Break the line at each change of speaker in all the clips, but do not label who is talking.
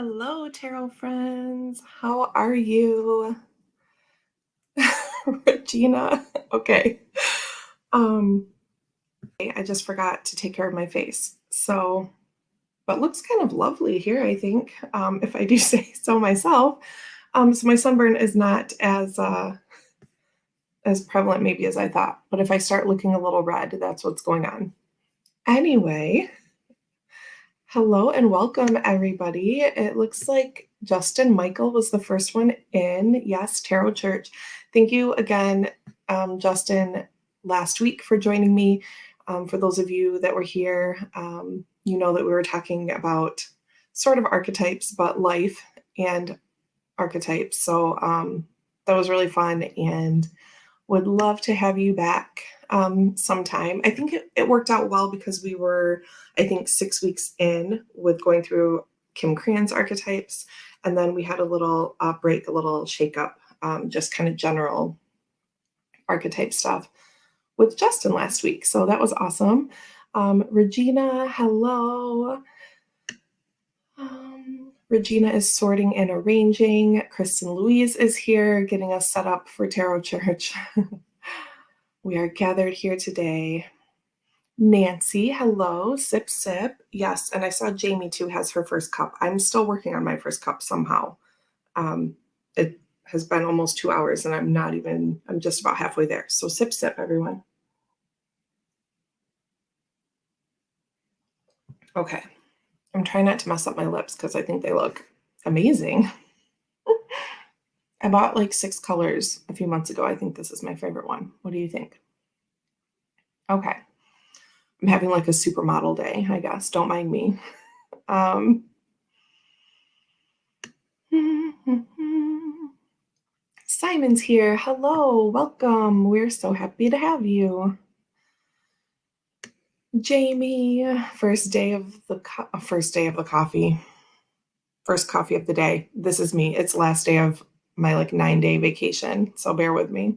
Hello, tarot friends. How are you? Regina. Okay. Um, I just forgot to take care of my face. But looks kind of lovely here, I think, if I do say so myself. So my sunburn is not as prevalent maybe as I thought. But if I start looking a little red, that's what's going on. Anyway, hello and welcome, everybody. It looks like Justin Michael was the first one in. Yes, Tarot Church. Thank you again, Justin, last week for joining me. For those of you that were here, you know that we were talking about sort of archetypes, but life and archetypes. So that was really fun and would love to have you back sometime. I think it worked out well because we were, I think, 6 weeks in with going through Kim Cran's archetypes. And then we had a little break, a little shake up, just kind of general archetype stuff with Justin last week. So that was awesome. Regina, hello. Regina is sorting and arranging. Kristen Louise is here getting us set up for Tarot Church. We are gathered here today. Nancy, hello. Sip, sip. Yes, and I saw Jamie too has her first cup. I'm still working on my first cup somehow. It has been almost 2 hours and I'm just about halfway there. So sip, sip, everyone. Okay. I'm trying not to mess up my lips because I think they look amazing. I bought like 6 colors a few months ago. I think this is my favorite one. What do you think? Okay. I'm having like a supermodel day, I guess. Don't mind me. Simon's here. Hello, welcome. We're so happy to have you. Jamie, first coffee. First coffee of the day. This is me. It's last day of my 9-day vacation, so bear with me.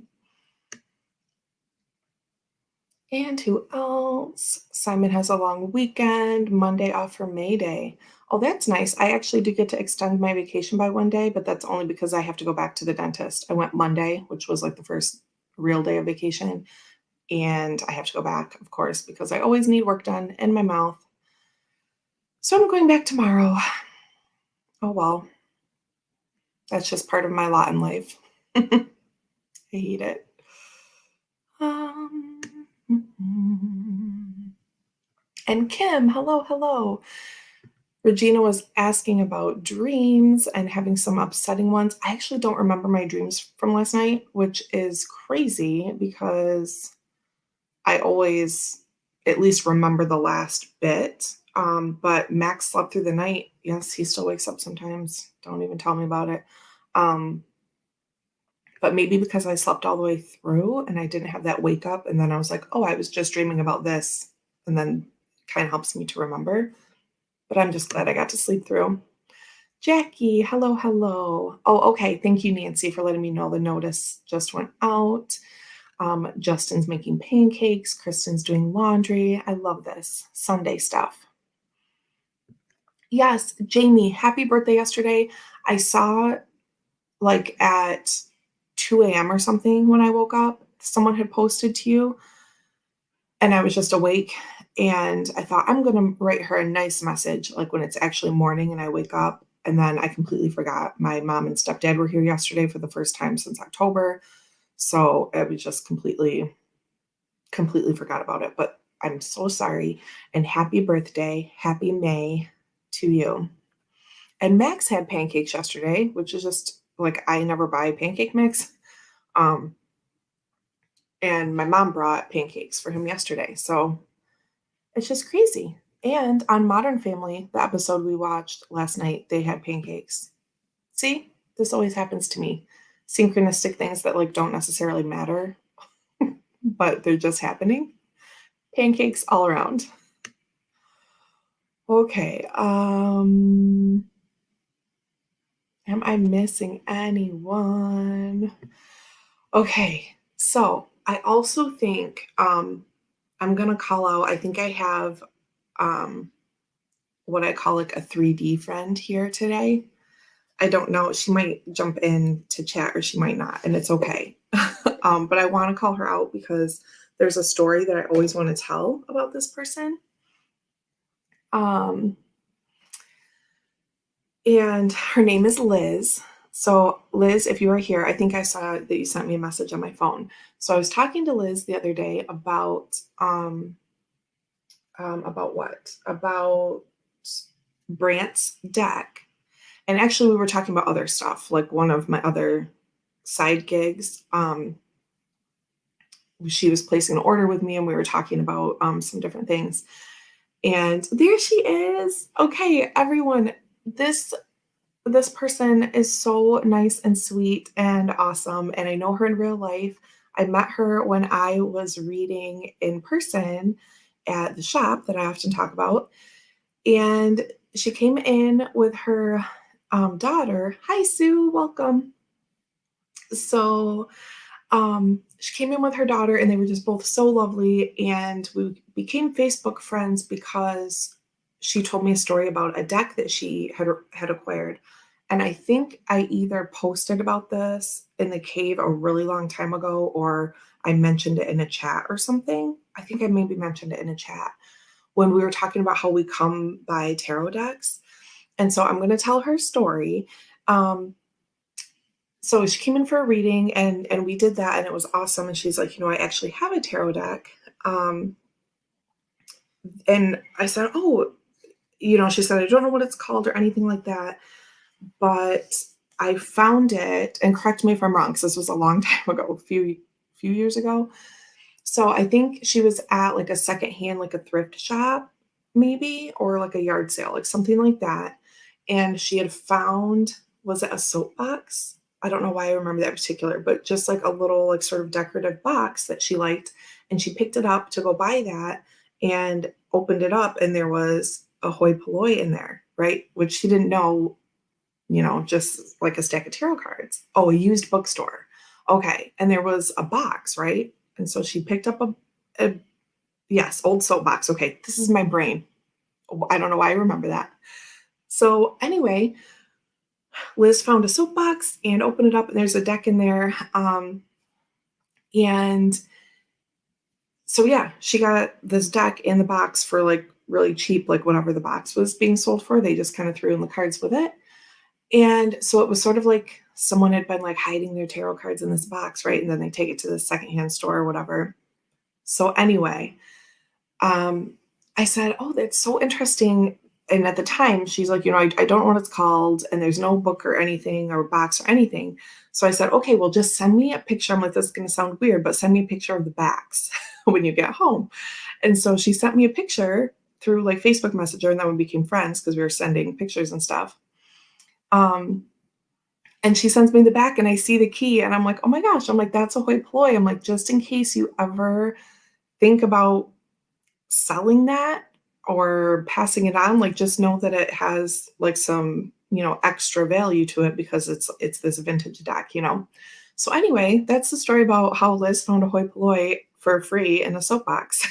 And who else? Simon has a long weekend, Monday off for May Day. Oh, that's nice. I actually do get to extend my vacation by 1 day, but that's only because I have to go back to the dentist. I went Monday, which was the first real day of vacation. And I have to go back, of course, because I always need work done in my mouth. So I'm going back tomorrow. Oh, well. That's just part of my lot in life. I hate it. And Kim, hello, hello. Regina was asking about dreams and having some upsetting ones. I actually don't remember my dreams from last night, which is crazy because I always at least remember the last bit. But Max slept through the night. Yes, he still wakes up sometimes. Don't even tell me about it. But maybe because I slept all the way through and I didn't have that wake up. And then I was like, oh, I was just dreaming about this. And then it kind of helps me to remember. But I'm just glad I got to sleep through. Jackie, hello, hello. Oh, okay. Thank you, Nancy, for letting me know the notice just went out. Justin's making pancakes. Kristen's doing laundry. I love this Sunday stuff. Yes, Jamie, happy birthday yesterday. I saw at 2 a.m. or something when I woke up, someone had posted to you and I was just awake. And I thought, I'm going to write her a nice message, when it's actually morning and I wake up. And then I completely forgot. My mom and stepdad were here yesterday for the first time since October. So I was just completely forgot about it. But I'm so sorry. And happy birthday. Happy May to you. And Max had pancakes yesterday, which is just I never buy pancake mix. And my mom brought pancakes for him yesterday. So it's just crazy. And on Modern Family, the episode we watched last night, they had pancakes. See, this always happens to me. Synchronistic things that don't necessarily matter, but they're just happening. Pancakes all around. Okay. Am I missing anyone? Okay. So I also think I'm going to call out, I think I have what I call like a 3D friend here today. I don't know. She might jump in to chat or she might not, and it's okay. But I want to call her out because there's a story that I always want to tell about this person. Um, and her name is Liz. So, Liz, if you are here, I think I saw that you sent me a message on my phone. So, I was talking to Liz the other day about what? About Brant's deck. And actually, we were talking about other stuff, like one of my other side gigs. She was placing an order with me, and we were talking about some different things. And there she is. Okay, everyone, this person is so nice and sweet and awesome. And I know her in real life. I met her when I was reading in person at the shop that I often talk about. And she came in with her daughter. Hi, Sue. Welcome. So she came in with her daughter, and they were just both so lovely. And we became Facebook friends because she told me a story about a deck that she had acquired. And I think I either posted about this in the cave a really long time ago, or I mentioned it in a chat or something. I think I maybe mentioned it in a chat when we were talking about how we come by tarot decks. And so I'm going to tell her story. So she came in for a reading, and we did that, and it was awesome. And she's like, I actually have a tarot deck. And I said, oh, she said, I don't know what it's called or anything like that, but I found it, and correct me if I'm wrong, because this was a long time ago, a few years ago. So I think she was at like a secondhand, like a thrift shop, maybe, or like a yard sale, like something like that. And she had found, was it a soapbox? I don't know why I remember that particular, but just like a little, like sort of decorative box that she liked. And she picked it up to go buy that and opened it up, and there was a hoi polloi in there, right? Which she didn't know, just like a stack of tarot cards. Oh, a used bookstore. Okay. And there was a box, right? And so she picked up a yes, old soapbox. Okay, this is my brain. I don't know why I remember that. So anyway, Liz found a soapbox and opened it up, and there's a deck in there. And so yeah, she got this deck in the box for like really cheap, like whatever the box was being sold for. They just kind of threw in the cards with it. And so it was sort of like someone had been like hiding their tarot cards in this box, right? And then they take it to the secondhand store or whatever. So anyway, I said, oh, that's so interesting. And at the time, she's like, I don't know what it's called, and there's no book or anything or box or anything. So I said, okay, well, just send me a picture. I'm like, this is going to sound weird, but send me a picture of the backs when you get home. And so she sent me a picture through like Facebook Messenger, and then we became friends because we were sending pictures and stuff. And she sends me the back, and I see the key, and I'm like, oh my gosh, I'm like, that's a hoi polloi. I'm like, just in case you ever think about selling that or passing it on, like just know that it has like some, extra value to it because it's this vintage deck. So anyway, that's the story about how Liz found a hoi polloi for free in a soapbox.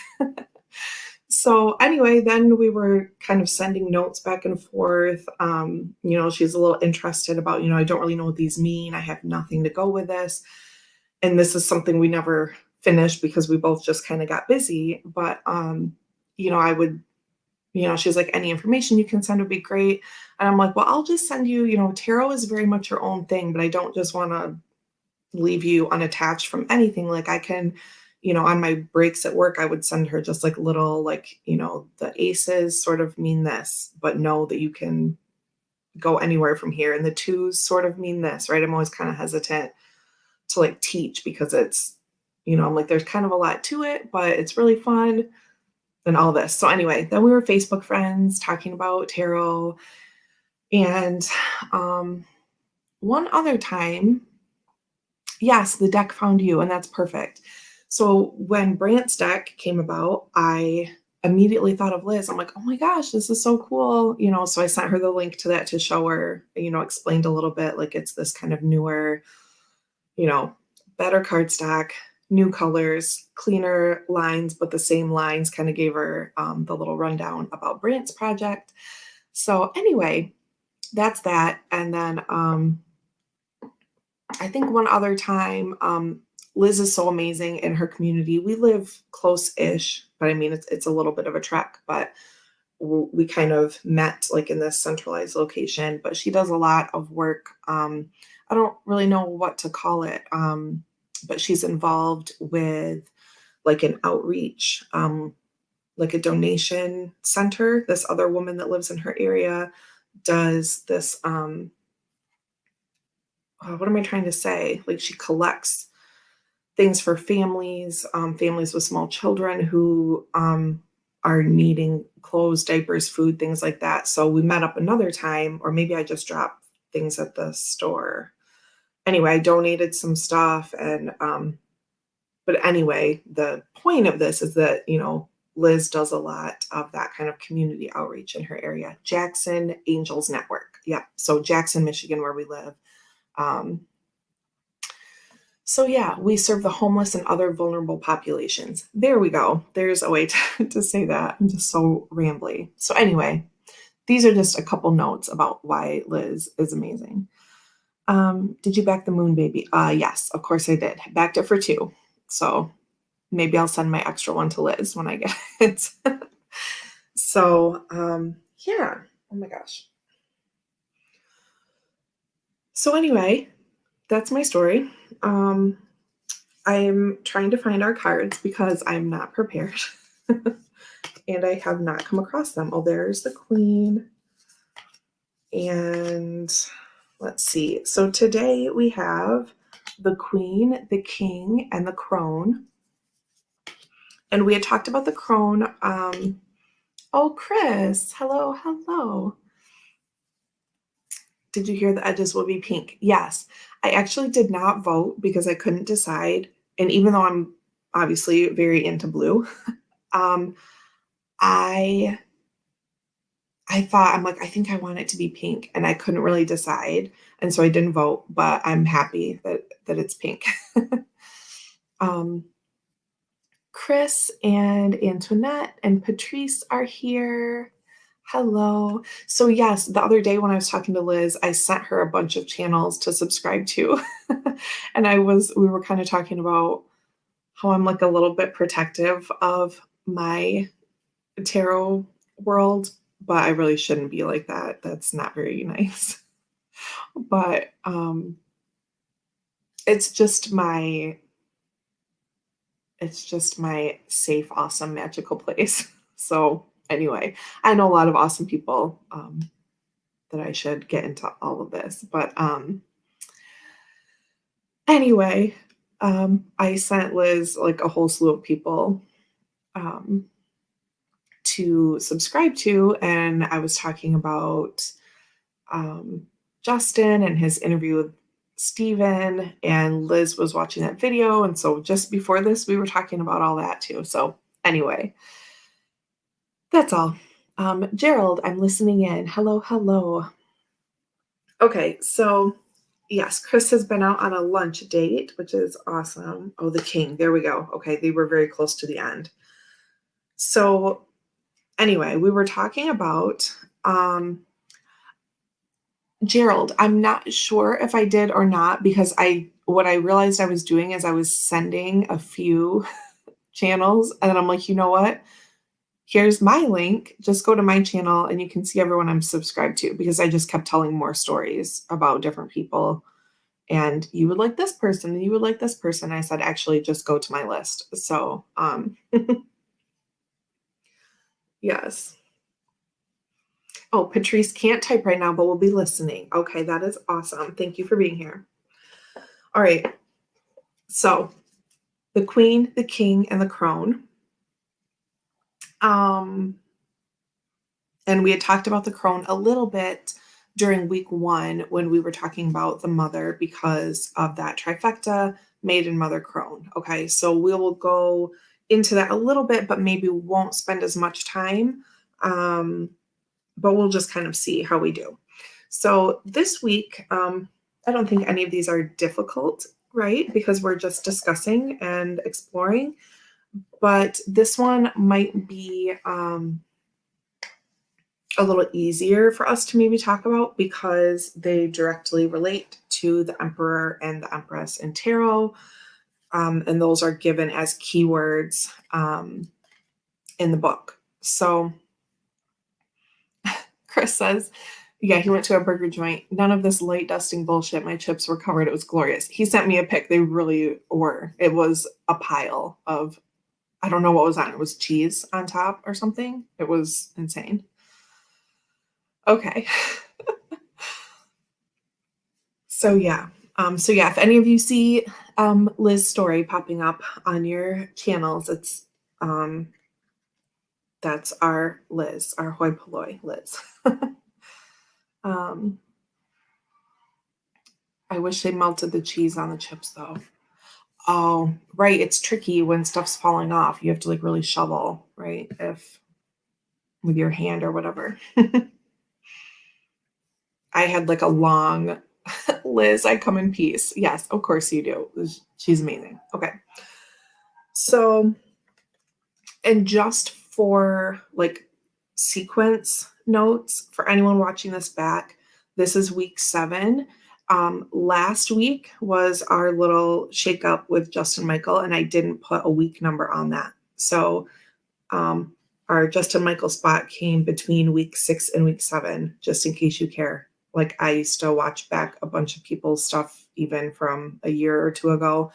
So anyway, then we were kind of sending notes back and forth. She's a little interested about, I don't really know what these mean. I have nothing to go with this. And this is something we never finished because we both just kind of got busy. But, I would, she's like, any information you can send would be great. And I'm like, well, I'll just send you, tarot is very much your own thing, but I don't just want to leave you unattached from anything. Like I can, on my breaks at work, I would send her just like little, like, the aces sort of mean this, but know that you can go anywhere from here. And the twos sort of mean this, right? I'm always kind of hesitant to like teach because it's, I'm like, there's kind of a lot to it, but it's really fun and all this. So anyway, then we were Facebook friends talking about tarot. And one other time, yes, the deck found you, and that's perfect. So when Brant's deck came about, I immediately thought of Liz. I'm like, oh my gosh, this is so cool. So I sent her the link to that to show her, explained a little bit, like it's this kind of newer, better cardstock, new colors, cleaner lines, but the same lines, kind of gave her the little rundown about Brant's project. So anyway, that's that. And then I think one other time, Liz is so amazing in her community. We live close-ish, but I mean it's a little bit of a trek, but we kind of met like in this centralized location. But she does a lot of work. I don't really know what to call it, but she's involved with like an outreach, like a donation center. This other woman that lives in her area does this. What am I trying to say? Like she collects things for families, families with small children who are needing clothes, diapers, food, things like that. So we met up another time, or maybe I just dropped things at the store. Anyway, I donated some stuff, and but anyway, the point of this is that Liz does a lot of that kind of community outreach in her area. Jackson Angels Network, yeah. So Jackson, Michigan, where we live. So yeah, we serve the homeless and other vulnerable populations. There we go. There's a way to say that. I'm just so rambly. So anyway, these are just a couple notes about why Liz is amazing. Did you back the moon baby? Yes, of course I did. Backed it for 2. So maybe I'll send my extra one to Liz when I get it. So yeah. Oh my gosh. So anyway, that's my story. I'm trying to find our cards because I'm not prepared and I have not come across them. Oh, there's the Queen. And let's see. So today we have the Queen, the King, and the Crone. And we had talked about the Crone. Oh, Chris. Hello, hello. Did you hear the edges will be pink? Yes. I actually did not vote because I couldn't decide. And even though I'm obviously very into blue, I thought, I'm like, I think I want it to be pink, and I couldn't really decide. And so I didn't vote, but I'm happy that it's pink. Chris and Antoinette and Patrice are here. Hello. So yes, the other day when I was talking to Liz, I sent her a bunch of channels to subscribe to. And we were kind of talking about how I'm like a little bit protective of my tarot world, but I really shouldn't be like that. That's not very nice. But it's just my safe, awesome, magical place. So anyway, I know a lot of awesome people that I should get into all of this. But anyway, I sent Liz like a whole slew of people to subscribe to, and I was talking about Justin and his interview with Steven, and Liz was watching that video. And so just before this, we were talking about all that too. So anyway, that's all. Gerald, I'm listening in. Hello, hello. Okay, so yes, Chris has been out on a lunch date, which is awesome. Oh, the King. There we go. Okay, they were very close to the end. So anyway, we were talking about Gerald. I'm not sure if I did or not, because what I realized I was doing is I was sending a few channels, and then I'm like, you know what? Here's my link. Just go to my channel and you can see everyone I'm subscribed to, because I just kept telling more stories about different people. And you would like this person and you would like this person. I said, actually, just go to my list. So, yes. Oh, Patrice can't type right now, but we'll be listening. Okay, that is awesome. Thank you for being here. All right. So, the Queen, the King, and the Crone. And we had talked about the Crone a little bit during week 1 when we were talking about the mother, because of that trifecta, maiden, mother, Crone. Okay, so we will go into that a little bit, but maybe won't spend as much time. But we'll just kind of see how we do. So this week, I don't think any of these are difficult, right? Because we're just discussing and exploring. But this one might be a little easier for us to maybe talk about because they directly relate to the Emperor and the Empress in tarot. And those are given as keywords in the book. So Chris says, yeah, he went to a burger joint. None of this light dusting bullshit. My chips were covered. It was glorious. He sent me a pic. They really were. It was a pile of, I don't know what was on it. It was cheese on top or something. It was insane. Okay. So yeah. If any of you see Liz's story popping up on your channels, it's that's our Liz, our hoi polloi Liz. um, I wish they melted the cheese on the chips though. Oh, right. It's tricky when stuff's falling off. You have to like really shovel, right? If with your hand or whatever. I had like a long Liz, I come in peace. Yes, of course you do. She's amazing. Okay. So, and just for like sequence notes for anyone watching this back, this is week 7. Last week was our little shake up with Justin Michael, and I didn't put a week number on that. So our Justin Michael spot came between week 6 and week 7, just in case you care. Like I used to watch back a bunch of people's stuff even from a year or two ago,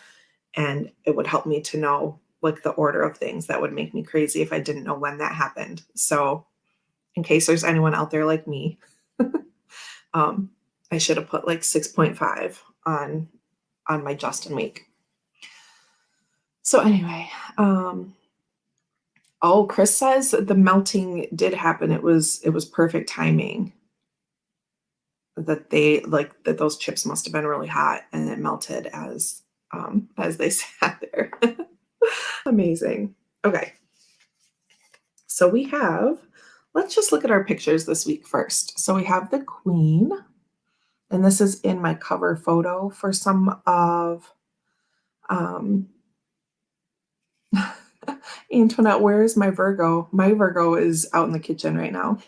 and it would help me to know like the order of things. That would make me crazy if I didn't know when that happened. So in case there's anyone out there like me, I should have put like 6.5 on my Justin week. So anyway, oh, Chris says the melting did happen. It was perfect timing. That that those chips must have been really hot and it melted as they sat there. Amazing. Okay. So we have, let's just look at our pictures this week first. So we have the Queen, and this is in my cover photo for some of Antoinette, where's my Virgo? My Virgo is out in the kitchen right now.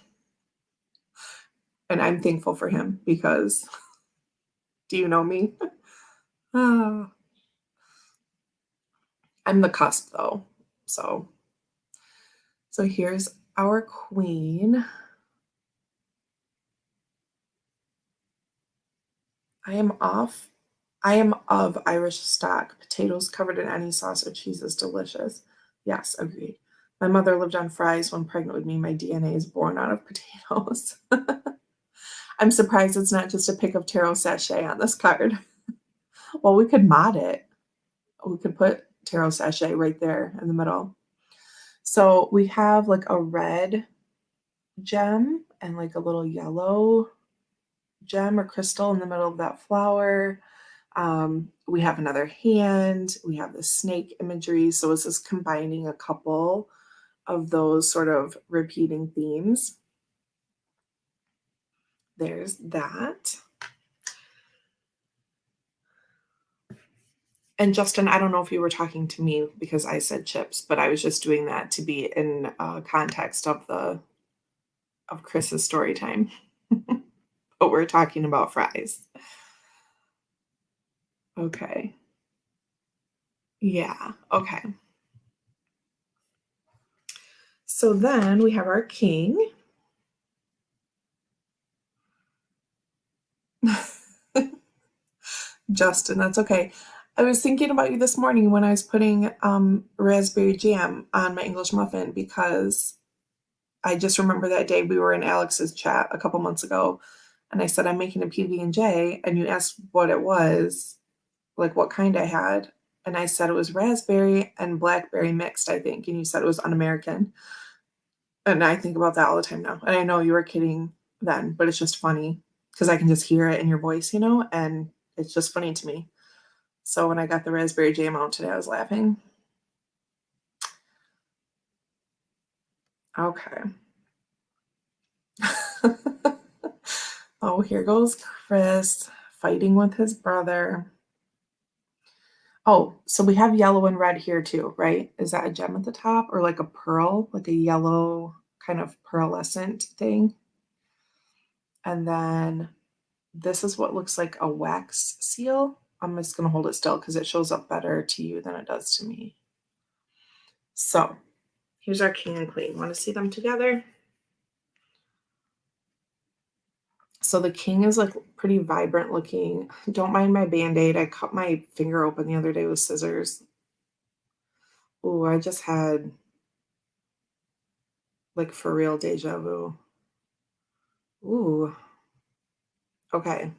And I'm thankful for him because do you know me? I'm the cusp though. So here's our Queen. I am of Irish stock. Potatoes covered in any sauce or cheese is delicious. Yes, agreed. My mother lived on fries when pregnant with me. My DNA is born out of potatoes. I'm surprised it's not just a pic of tarot sachet on this card. Well, we could mod it. We could put tarot sachet right there in the middle. So we have like a red gem and like a little yellow gem or crystal in the middle of that flower. We have another hand. We have the snake imagery. So this is combining a couple of those sort of repeating themes. There's that. And Justin, I don't know if you were talking to me because I said chips, but I was just doing that to be in context of Chris's story time. But we're talking about fries. Okay. Yeah. Okay. So then we have our king. Justin, that's okay. I was thinking about you this morning when I was putting raspberry jam on my English muffin because I just remember that day we were in Alex's chat a couple months ago, and I said I'm making a PB&J, and you asked what it was, like what kind I had, and I said it was raspberry and blackberry mixed, I think, and you said it was un-American. And I think about that all the time now. And I know you were kidding then, but it's just funny because I can just hear it in your voice, and it's just funny to me. So when I got the raspberry jam out today, I was laughing. Okay. Oh, here goes Chris fighting with his brother. Oh, so we have yellow and red here too, right? Is that a gem at the top or like a pearl, like a yellow kind of pearlescent thing. And then this is what looks like a wax seal. I'm just going to hold it still because it shows up better to you than it does to me. So here's our king and queen. Want to see them together? So the king is like pretty vibrant looking. Don't mind my band-aid. I cut my finger open the other day with scissors. Oh, I just had like for real deja vu. Ooh. Okay.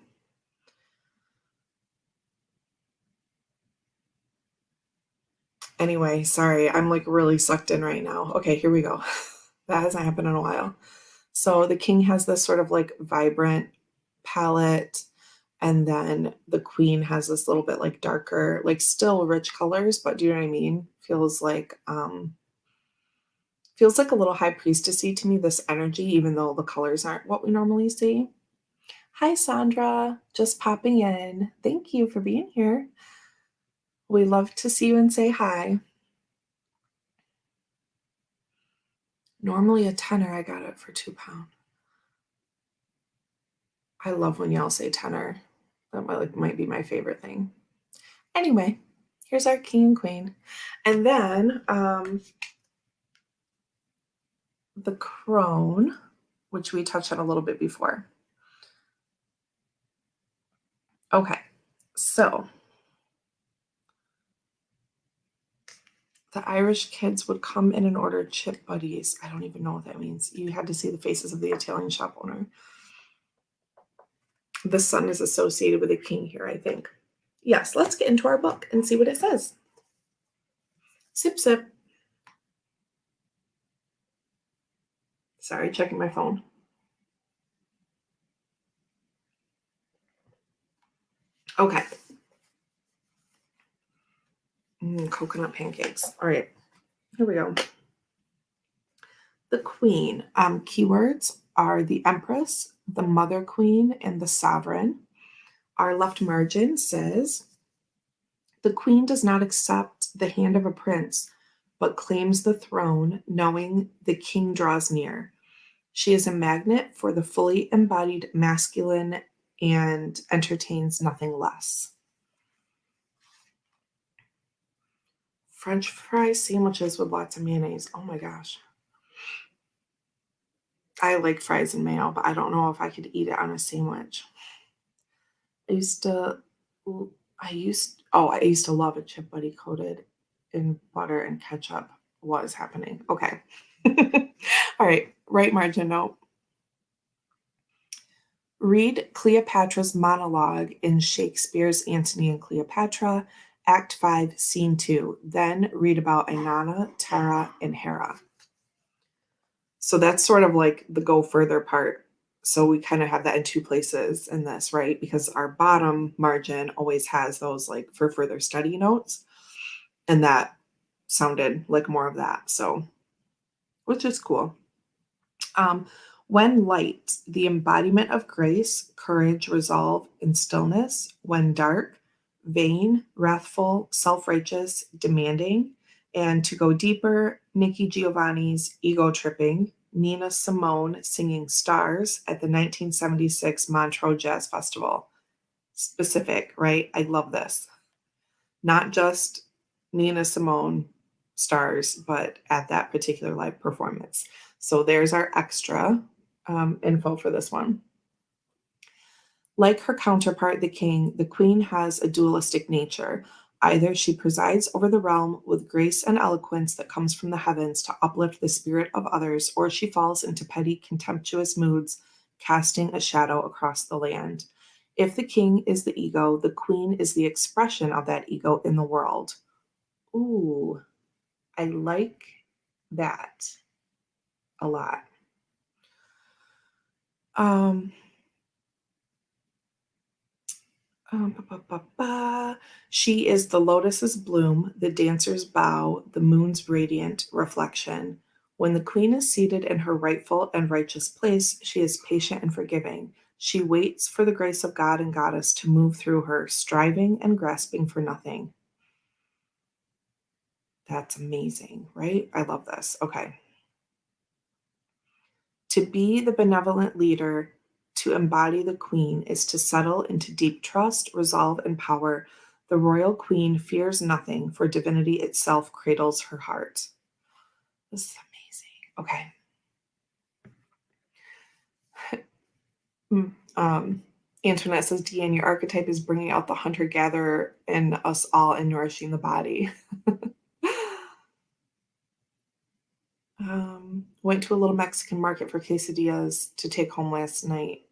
Anyway, sorry. I'm like really sucked in right now. Okay, here we go. That hasn't happened in a while. So the king has this sort of like vibrant palette, and then the queen has this little bit like darker, like still rich colors, but do you know what I mean? Feels like a little high priestessy to me, this energy, even though the colors aren't what we normally see. Hi, Sandra. Just popping in. Thank you for being here. We love to see you and say hi. Normally a tenner, I got it for £2. I love when y'all say tenner. That might be my favorite thing. Anyway, here's our king and queen. And then the crone, which we touched on a little bit before. Okay, so the Irish kids would come in and order chip buddies. I don't even know what that means. You had to see the faces of the Italian shop owner. The sun is associated with a king here, I think. Yes, let's get into our book and see what it says. Sip, sip. Sorry, checking my phone. Okay. Coconut pancakes. All right, here we go. The queen. Keywords are the empress, the mother queen, and the sovereign. Our left margin says, the queen does not accept the hand of a prince, but claims the throne, knowing the king draws near. She is a magnet for the fully embodied masculine and entertains nothing less. French fry sandwiches with lots of mayonnaise. Oh my gosh. I like fries and mayo, but I don't know if I could eat it on a sandwich. I used to love a chip buddy coated in butter and ketchup. What is happening? Okay. All right, right margin note. Read Cleopatra's monologue in Shakespeare's Antony and Cleopatra, Act 5, Scene 2. Then read about Inanna, Tara, and Hera. So that's sort of like the go further part. So we kind of have that in two places in this, right? Because our bottom margin always has those like for further study notes. And that sounded like more of that. So, which is cool. When light, the embodiment of grace, courage, resolve, and stillness. When dark, vain, wrathful, self righteous, demanding. And to go deeper, Nikki Giovanni's ego tripping, Nina Simone singing Stars at the 1976 Montreux Jazz Festival. Specific, right? I love this. Not just Nina Simone Stars, but at that particular live performance. So there's our extra info for this one. Like her counterpart, the king, the queen has a dualistic nature. Either she presides over the realm with grace and eloquence that comes from the heavens to uplift the spirit of others, or she falls into petty, contemptuous moods, casting a shadow across the land. If the king is the ego, the queen is the expression of that ego in the world. Ooh, I like that a lot. Um, ba, ba, ba. She is the lotus's bloom, the dancer's bow, the moon's radiant reflection. When the queen is seated in her rightful and righteous place, she is patient and forgiving. She waits for the grace of God and goddess to move through her, striving and grasping for nothing. That's amazing, right? I love this. Okay. To be the benevolent leader, to embody the queen, is to settle into deep trust, resolve, and power. The royal queen fears nothing, for divinity itself cradles her heart. This is amazing. Okay. Antoinette says, Deanne, your archetype is bringing out the hunter-gatherer in us all and nourishing the body. Went to a little Mexican market for quesadillas to take home last night.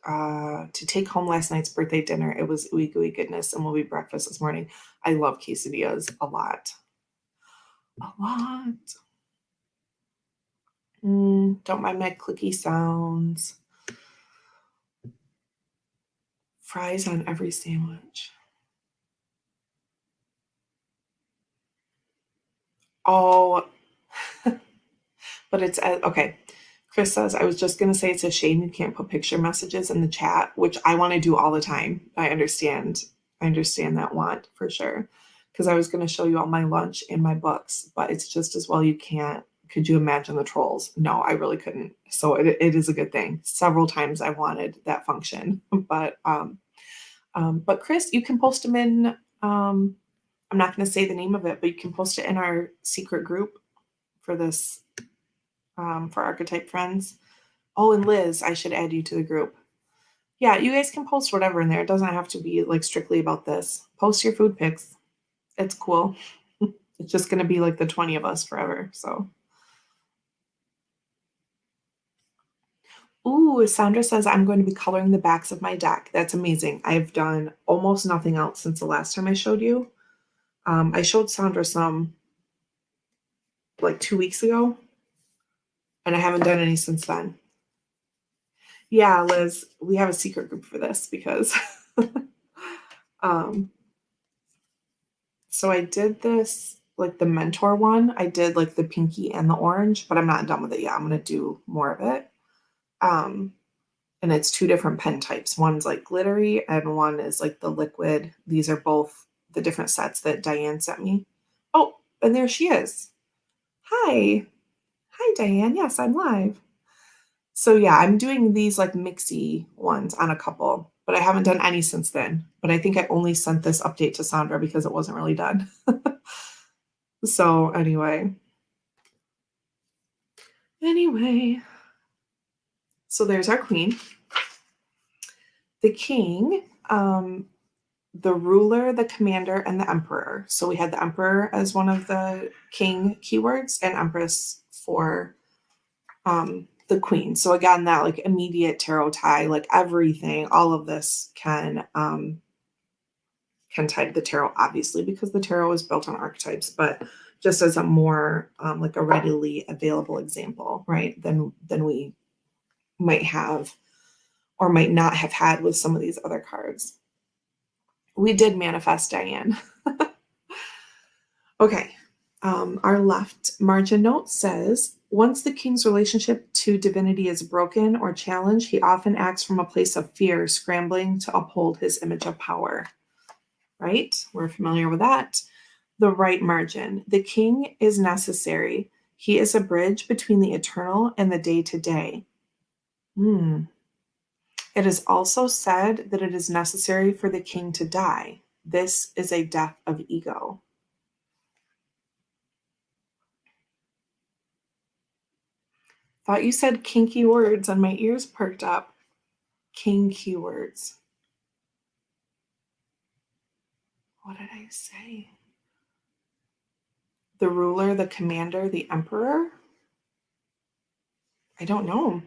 To take home last night's birthday dinner. It was ooey gooey goodness and will be breakfast this morning. I love quesadillas a lot. A lot. Don't mind my clicky sounds. Fries on every sandwich. Oh, but it's okay. Chris says, I was just going to say it's a shame you can't put picture messages in the chat, which I want to do all the time. I understand that want for sure. Because I was going to show you all my lunch and my books, but it's just as well you can't. Could you imagine the trolls? No, I really couldn't. So it is a good thing. Several times I wanted that function, but Chris, you can post them in. I'm not going to say the name of it, but you can post it in our secret group for this for Archetype Friends. Oh, and Liz, I should add you to the group. Yeah, you guys can post whatever in there. It doesn't have to be like strictly about this. Post your food pics. It's cool. It's just going to be like the 20 of us forever. So. Ooh, Sandra says I'm going to be coloring the backs of my deck. That's amazing. I've done almost nothing else since the last time I showed you. I showed Sandra some like 2 weeks ago, and I haven't done any since then. Yeah, Liz, we have a secret group for this because so I did this like the mentor one. I did like the pinky and the orange, but I'm not done with it yet. I'm gonna do more of it. And it's 2 different pen types. One's like glittery and one is like the liquid. These are both the different sets that Diane sent me. Oh, and there she is. Hi. Hi, Diane. Yes, I'm live. So yeah, I'm doing these like mixy ones on a couple, but I haven't done any since then. But I think I only sent this update to Sandra because it wasn't really done. So anyway. So there's our queen. The king, the ruler, the commander, and the emperor. So we had the emperor as one of the king keywords and empress for the queen. So again, that like immediate tarot tie, like everything, all of this can tie to the tarot, obviously, because the tarot is built on archetypes, but just as a more like a readily available example, right? Than we might have or might not have had with some of these other cards. We did manifest Diane. Okay. Our left margin note says, once the king's relationship to divinity is broken or challenged, he often acts from a place of fear, scrambling to uphold his image of power. Right? We're familiar with that. The right margin. The king is necessary. He is a bridge between the eternal and the day-to-day. It is also said that it is necessary for the king to die. This is a death of ego. Thought you said kinky words and my ears perked up. Kinky words. What did I say? The ruler, the commander, the emperor? I don't know.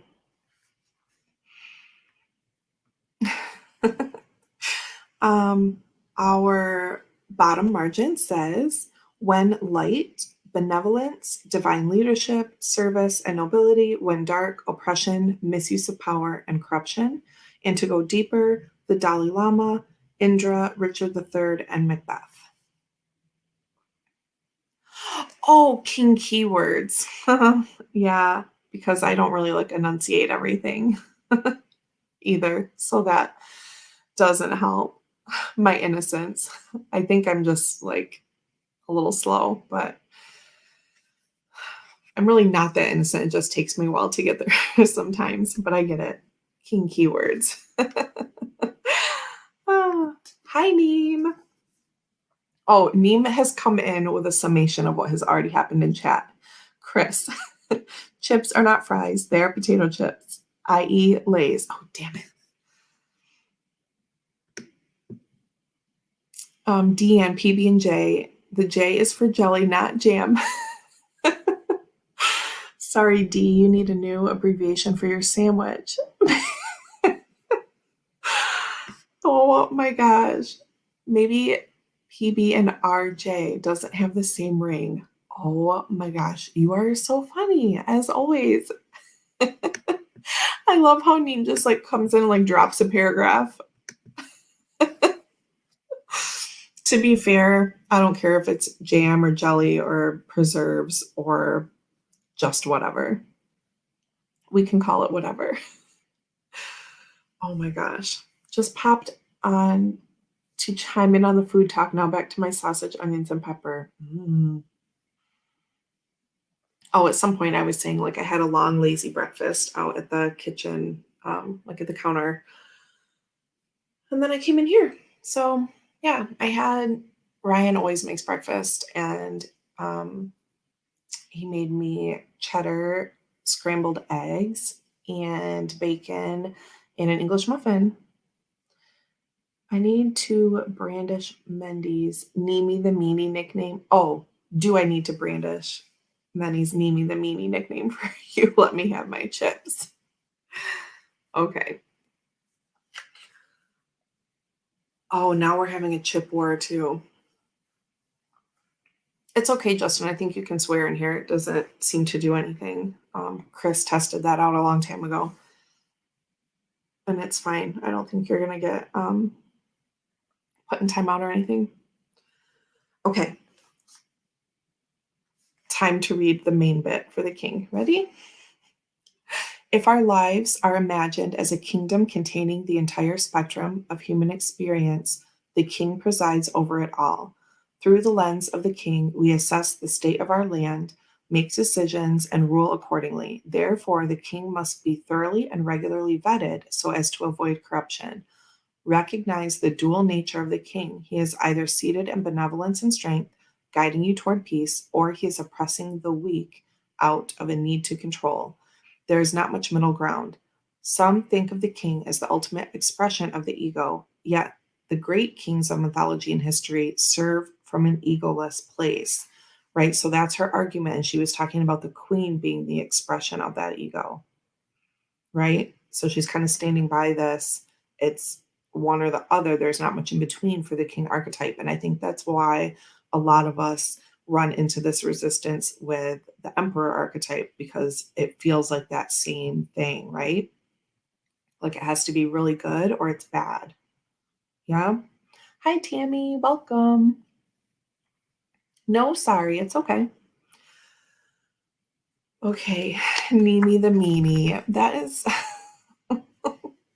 Our bottom margin says, when light, benevolence, divine leadership, service, and nobility, when dark, oppression, misuse of power, and corruption. And to go deeper, the Dalai Lama, Indra, Richard III, and Macbeth. Oh, king keywords. Yeah, because I don't really like enunciate everything either. So that doesn't help my innocence. I think I'm just like a little slow, but I'm really not that innocent. It just takes me a while to get there sometimes, but I get it. King keywords. Ah, hi, Neem. Oh, Neem has come in with a summation of what has already happened in chat. Chris, chips are not fries. They are potato chips, i.e. Lay's. Oh, damn it. D and PB&J. The J is for jelly, not jam. Sorry, D, you need a new abbreviation for your sandwich. Oh my gosh. Maybe PB and RJ doesn't have the same ring. Oh my gosh. You are so funny, as always. I love how Neem just like comes in and like drops a paragraph. To be fair, I don't care if it's jam or jelly or preserves or just whatever. We can call it whatever. Oh my gosh. Just popped on to chime in on the food talk. Now back to my sausage, onions, and pepper. Oh, at some point I was saying like I had a long, lazy breakfast out at the kitchen, like at the counter. And then I came in here. So yeah, I had Ryan always makes breakfast and he made me cheddar scrambled eggs and bacon and an English muffin. I need to brandish Mendy's Neemy the Meanie nickname. Oh, do I need to brandish Mendy's Neemy the Meanie nickname for you? Let me have my chips. Okay. Oh, now we're having a chip war too. It's okay, Justin. I think you can swear in here. It doesn't seem to do anything. Chris tested that out a long time ago. And it's fine. I don't think you're going to get put in timeout or anything. Okay. Time to read the main bit for the king. Ready? If our lives are imagined as a kingdom containing the entire spectrum of human experience, the king presides over it all. Through the lens of the king, we assess the state of our land, make decisions, and rule accordingly. Therefore, the king must be thoroughly and regularly vetted so as to avoid corruption. Recognize the dual nature of the king. He is either seated in benevolence and strength, guiding you toward peace, or he is oppressing the weak out of a need to control. There is not much middle ground. Some think of the king as the ultimate expression of the ego, yet the great kings of mythology and history serve from an egoless place, right? So that's her argument. And she was talking about the queen being the expression of that ego, right? So she's kind of standing by this. It's one or the other. There's not much in between for the king archetype. And I think that's why a lot of us run into this resistance with the emperor archetype because it feels like that same thing, right? Like it has to be really good or it's bad. Yeah. Hi, Tammy. Welcome. No, sorry. It's okay. Okay. Neemy the meanie. That is.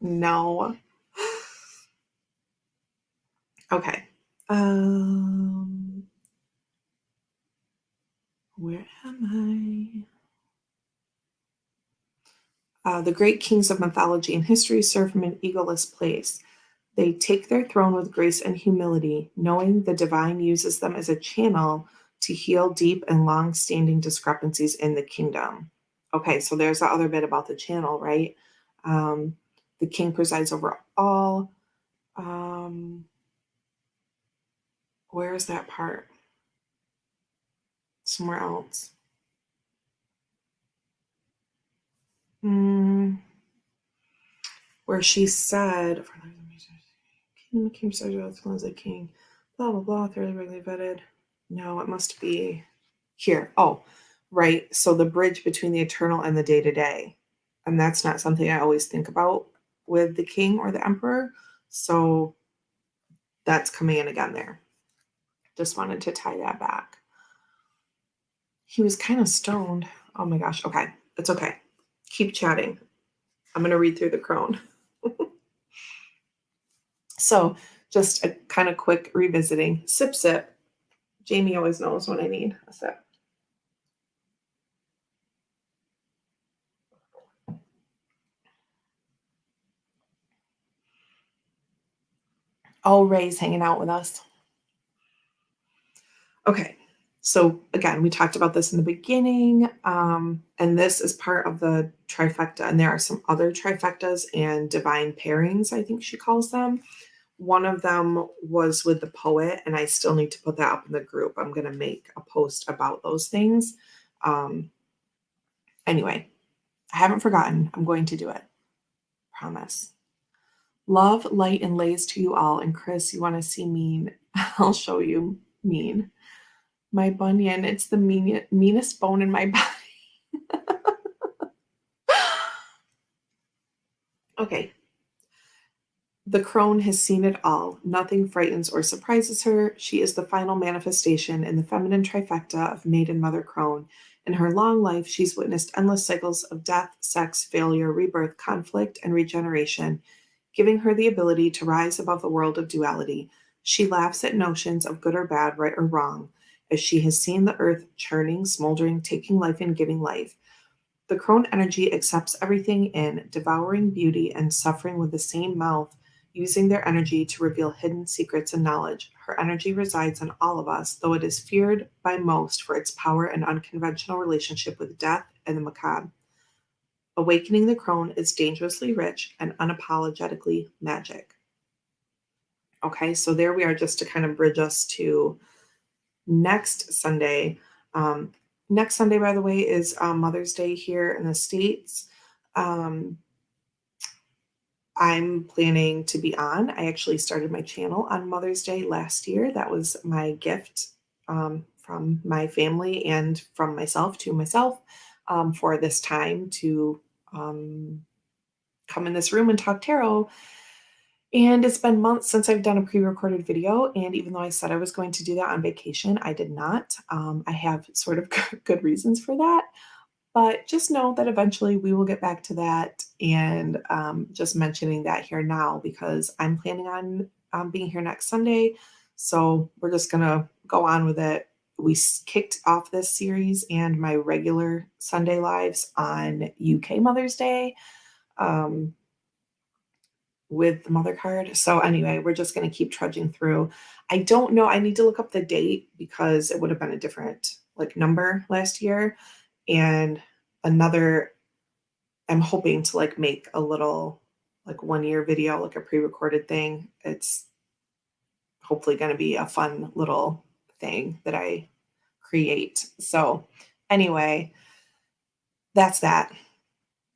No. Okay. Where am I? The great kings of mythology and history serve from an egoless place. They take their throne with grace and humility, knowing the divine uses them as a channel to heal deep and long-standing discrepancies in the kingdom. Okay, so there's the other bit about the channel, right? The king presides over all. Where is that part? Somewhere else. Where she said, king presides as a king, blah, blah, blah, thoroughly regularly vetted. No, it must be here. Oh, right. So the bridge between the eternal and the day to day. And that's not something I always think about with the king or the emperor. So that's coming in again there. Just wanted to tie that back. He was kind of stoned. Oh my gosh. Okay. It's okay. Keep chatting. I'm going to read through the Crone. So just a kind of quick revisiting. Sip, sip. Jamie always knows when I need a sip. Oh, Ray's hanging out with us. Okay. So again, we talked about this in the beginning, and this is part of the trifecta. And there are some other trifectas and divine pairings, I think she calls them. One of them was with the poet, and I still need to put that up in the group. I'm going to make a post about those things. Um, anyway, I haven't forgotten. I'm going to do it. Promise. Love, light, and lays to you all. And Chris, you want to see mean? I'll show you mean. My bunion, it's the meanest bone in my body. Okay. The crone has seen it all. Nothing frightens or surprises her. She is the final manifestation in the feminine trifecta of Maiden Mother Crone. In her long life, she's witnessed endless cycles of death, sex, failure, rebirth, conflict, and regeneration, giving her the ability to rise above the world of duality. She laughs at notions of good or bad, right or wrong, as she has seen the earth churning, smoldering, taking life and giving life. The crone energy accepts everything in, devouring beauty and suffering with the same mouth, using their energy to reveal hidden secrets and knowledge. Her energy resides in all of us, though it is feared by most for its power and unconventional relationship with death and the macabre. Awakening the crone is dangerously rich and unapologetically magic. Okay, so there we are, just to kind of bridge us to next Sunday. Next Sunday, by the way, is Mother's Day here in the States. I'm planning to be on. I actually started my channel on Mother's Day last year. That was my gift from my family and from myself to myself for this time to come in this room and talk tarot. And it's been months since I've done a pre-recorded video. And even though I said I was going to do that on vacation, I did not. I have sort of good reasons for that. But just know that eventually we will get back to that, and just mentioning that here now because I'm planning on being here next Sunday. So we're just going to go on with it. We kicked off this series and my regular Sunday lives on UK Mother's Day with the mother card. So anyway, we're just going to keep trudging through. I don't know. I need to look up the date because it would have been a different number last year. And I'm hoping to make a little 1 year video, like a pre-recorded thing. It's hopefully going to be a fun little thing that I create. So anyway, that's that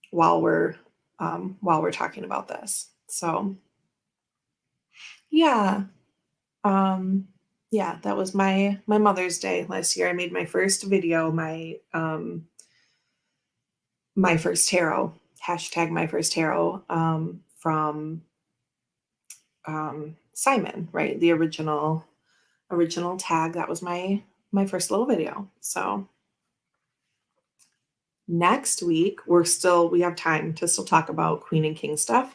while we're talking about this. So yeah. Yeah, that was my Mother's Day last year. I made my first video, my first tarot, hashtag my first tarot, from Simon, right? The original tag. That was my first little video. So next week we have time to still talk about Queen and King stuff,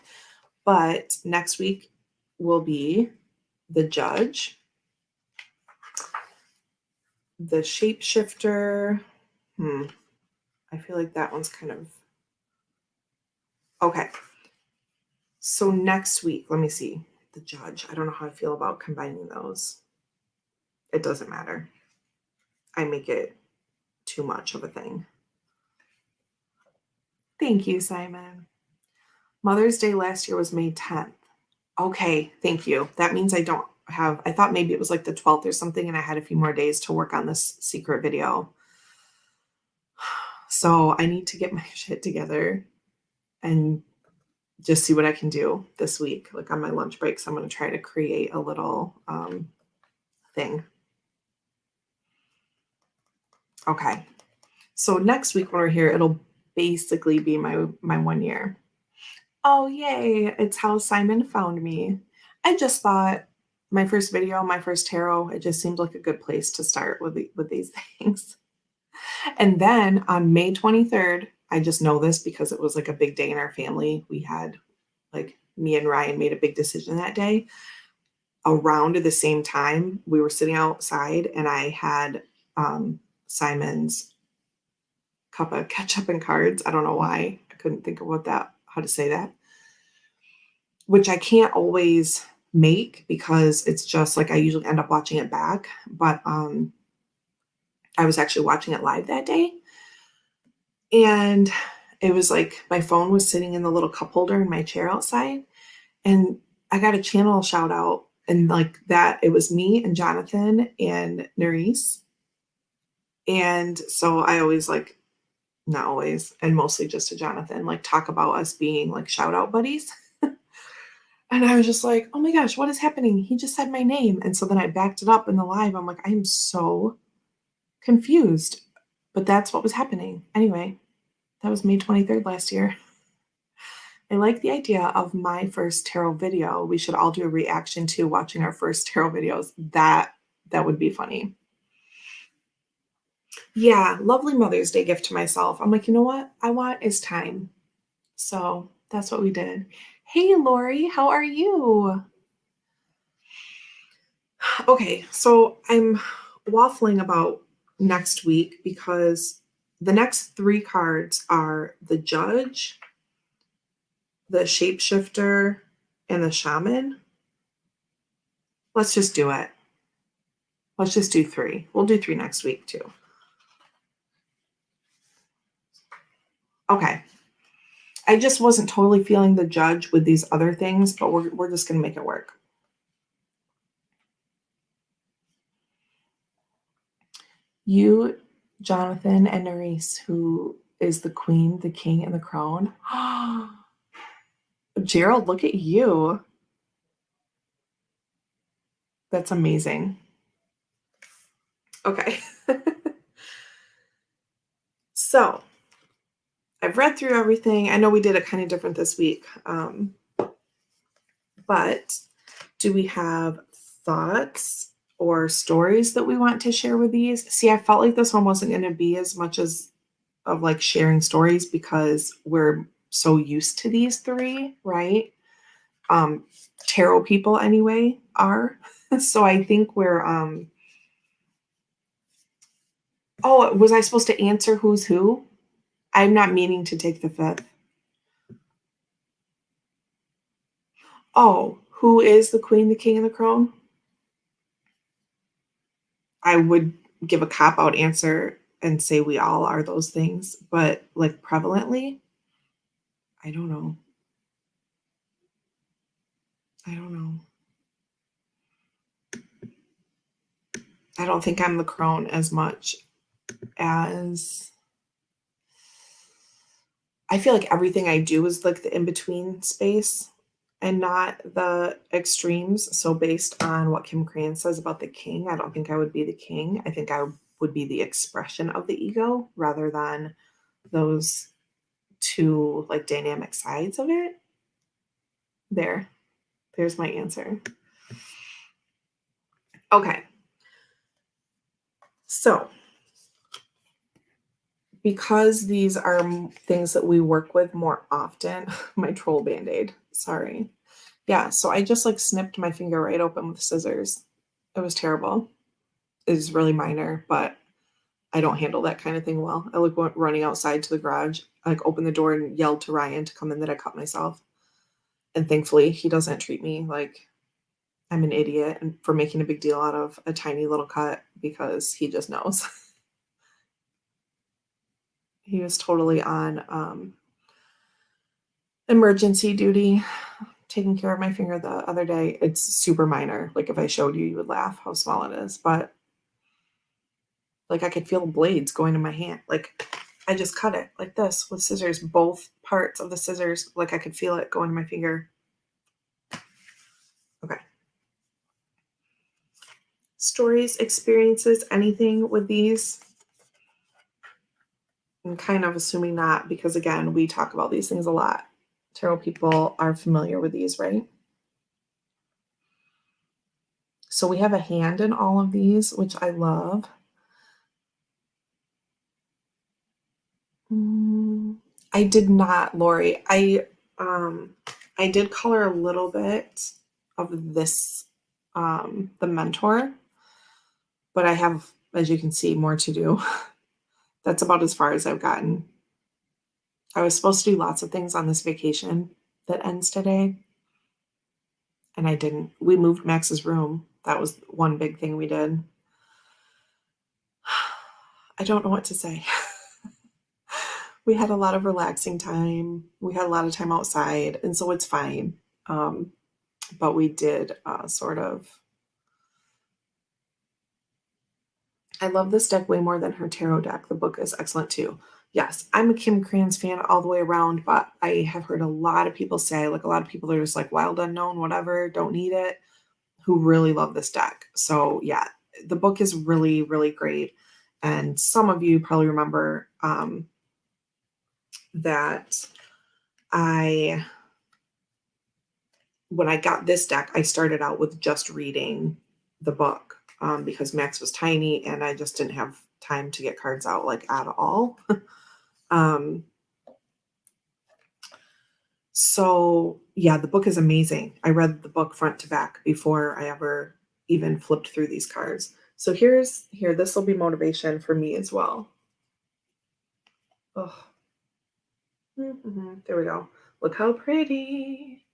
but next week will be the Judge, the Shapeshifter. I feel like that one's kind of okay. So next week, let me see. The Judge. I don't know how I feel about combining those. It doesn't matter. I make it too much of a thing. Thank you, Simon. Mother's Day last year was May 10th. Okay, thank you. That means I thought maybe it was like the 12th or something, and I had a few more days to work on this secret video. So I need to get my shit together and just see what I can do this week. On my lunch breaks, I'm going to try to create a little thing. Okay. So next week when we're here, it'll basically be my 1 year. Oh, yay. It's how Simon found me. I just thought my first video, my first tarot, it just seemed like a good place to start with these things. And then on May 23rd, I just know this because it was a big day in our family. We had me and Ryan made a big decision that day. Around at the same time, we were sitting outside and I had Simon's cup of ketchup and cards. I don't know why. I couldn't think of how to say that. Which I can't always make because it's just like I usually end up watching it back. But I was actually watching it live that day. And it was like my phone was sitting in the little cup holder in my chair outside. And I got a channel shout out. And like that, it was me and Jonathan and Nerys. And so I always like, not always, and mostly just to Jonathan, like talk about us being like shout out buddies. And I was just like, oh my gosh, what is happening? He just said my name. And so then I backed it up in the live. I'm like, I am so confused. But that's what was happening. Anyway, that was May 23rd last year. I like the idea of my first tarot video. We should all do a reaction to watching our first tarot videos. That would be funny. Yeah, lovely Mother's Day gift to myself. I'm like, you know what I want is time. So that's what we did. Hey, Lori, how are you? Okay, so I'm waffling about next week because the next 3 cards are the Judge, the Shapeshifter, and the Shaman. Let's just do it. Let's just do 3. We'll do 3 next week too. Okay. I just wasn't totally feeling the Judge with these other things, but we're just going to make it work. You, Jonathan, and Nerys, who is the Queen, the King, and the Crone. Gerald, look at you. That's amazing. Okay. So I've read through everything. I know we did it kind of different this week. But do we have thoughts or stories that we want to share with these? See, I felt like this one wasn't going to be as much as of like sharing stories because we're so used to these 3, right? Tarot people anyway are. So I think we're oh, was I supposed to answer who's who? I'm not meaning to take the 5th. Oh, who is the Queen, the King, and the Crone? I would give a cop-out answer and say we all are those things, but like prevalently, I don't know. I don't know. I don't think I'm the Crone as much as I feel like everything I do is like the in-between space and not the extremes. So based on what Kim Crane says about the king, I don't think I would be the king. I think I would be the expression of the ego rather than those 2 like dynamic sides of it. There's my answer. Okay. So because these are things that we work with more often, my troll band-aid, sorry. Yeah, so I just like snipped my finger right open with scissors. It was terrible. It was really minor, but I don't handle that kind of thing well. I like went running outside to the garage, I like opened the door and yelled to Ryan to come in that I cut myself. And thankfully he doesn't treat me like I'm an idiot and for making a big deal out of a tiny little cut because he just knows. He was totally on emergency duty, taking care of my finger the other day. It's super minor. Like if I showed you, you would laugh how small it is. But like I could feel the blades going in my hand. Like I just cut it like this with scissors, both parts of the scissors. Like I could feel it going in my finger. Okay. Stories, experiences, anything with these? I'm kind of assuming not because again, we talk about these things a lot. Tarot people are familiar with these, right? So we have a hand in all of these, which I love. I did not, Lori. I did color a little bit of this, the Mentor, but I have, as you can see, more to do. That's about as far as I've gotten. I was supposed to do lots of things on this vacation that ends today. And I didn't. We moved Max's room. That was one big thing we did. I don't know what to say. We had a lot of relaxing time. We had a lot of time outside, and so it's fine. But we did sort of. I love this deck way more than her tarot deck. The book is excellent too. Yes, I'm a Kim Crane's fan all the way around, but I have heard a lot of people say, like a lot of people are just like Wild Unknown, whatever, don't need it, who really love this deck. So yeah, the book is really, really great. And some of you probably remember that when I got this deck, I started out with just reading the book because Max was tiny and I just didn't have time to get cards out like at all. So yeah, the book is amazing. I read the book front to back before I ever even flipped through these cards. So here, this will be motivation for me as well. Oh, there we go. Look how pretty.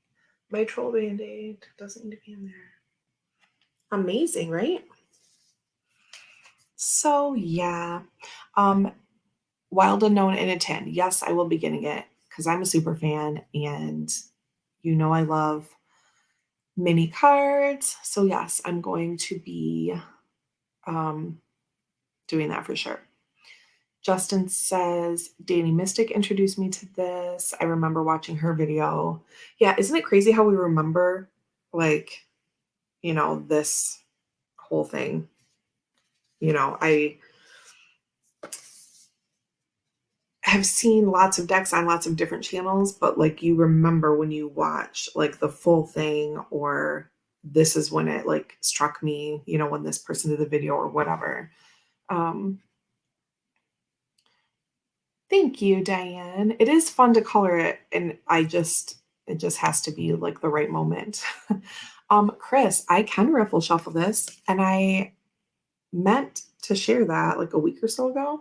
My troll band-aid doesn't need to be in there. Amazing, right? So yeah, Wild Unknown in a tin. Yes, I will be getting it because I'm a super fan and you know I love mini cards. So yes, I'm going to be doing that for sure. Justin says, Danny Mystic introduced me to this. I remember watching her video. Yeah, isn't it crazy how we remember, like, you know, this whole thing? You know, I have seen lots of decks on lots of different channels, but like you remember when you watch like the full thing, or this is when it like struck me, you know, when this person did the video or whatever. Thank you, Diane. It is fun to color it, and it just has to be like the right moment. Chris, I can riffle shuffle this, and I meant to share that like a week or so ago.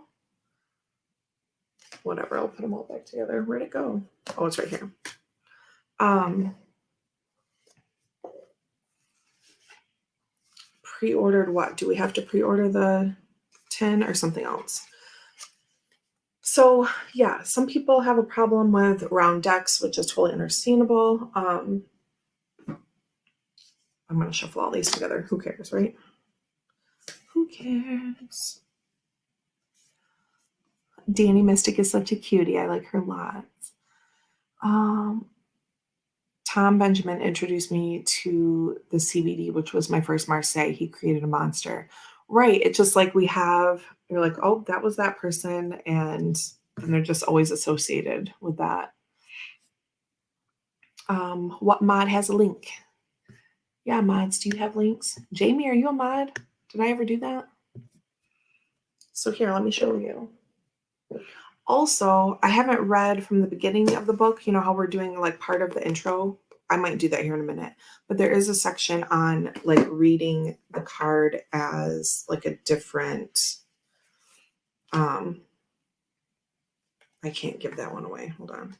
Whatever, I'll put them all back together. Where'd it go? Oh, it's right here. Pre-ordered what? Do we have to pre-order the 10 or something else? So yeah, some people have a problem with round decks, which is totally understandable. I'm going to shuffle all these together. Who cares, right? Who cares? Danny Mystic is such a cutie. I like her lots. Tom Benjamin introduced me to the CBD, which was my first Marseille. He created a monster. Right. It's just like you're like, oh, that was that person. And they're just always associated with that. What mod has a link? Yeah, mods, do you have links? Jamie, are you a mod? Did I ever do that? So here, let me show you. Also, I haven't read from the beginning of the book, you know how we're doing like part of the intro. I might do that here in a minute, but there is a section on like reading the card as like a different, I can't give that one away. Hold on.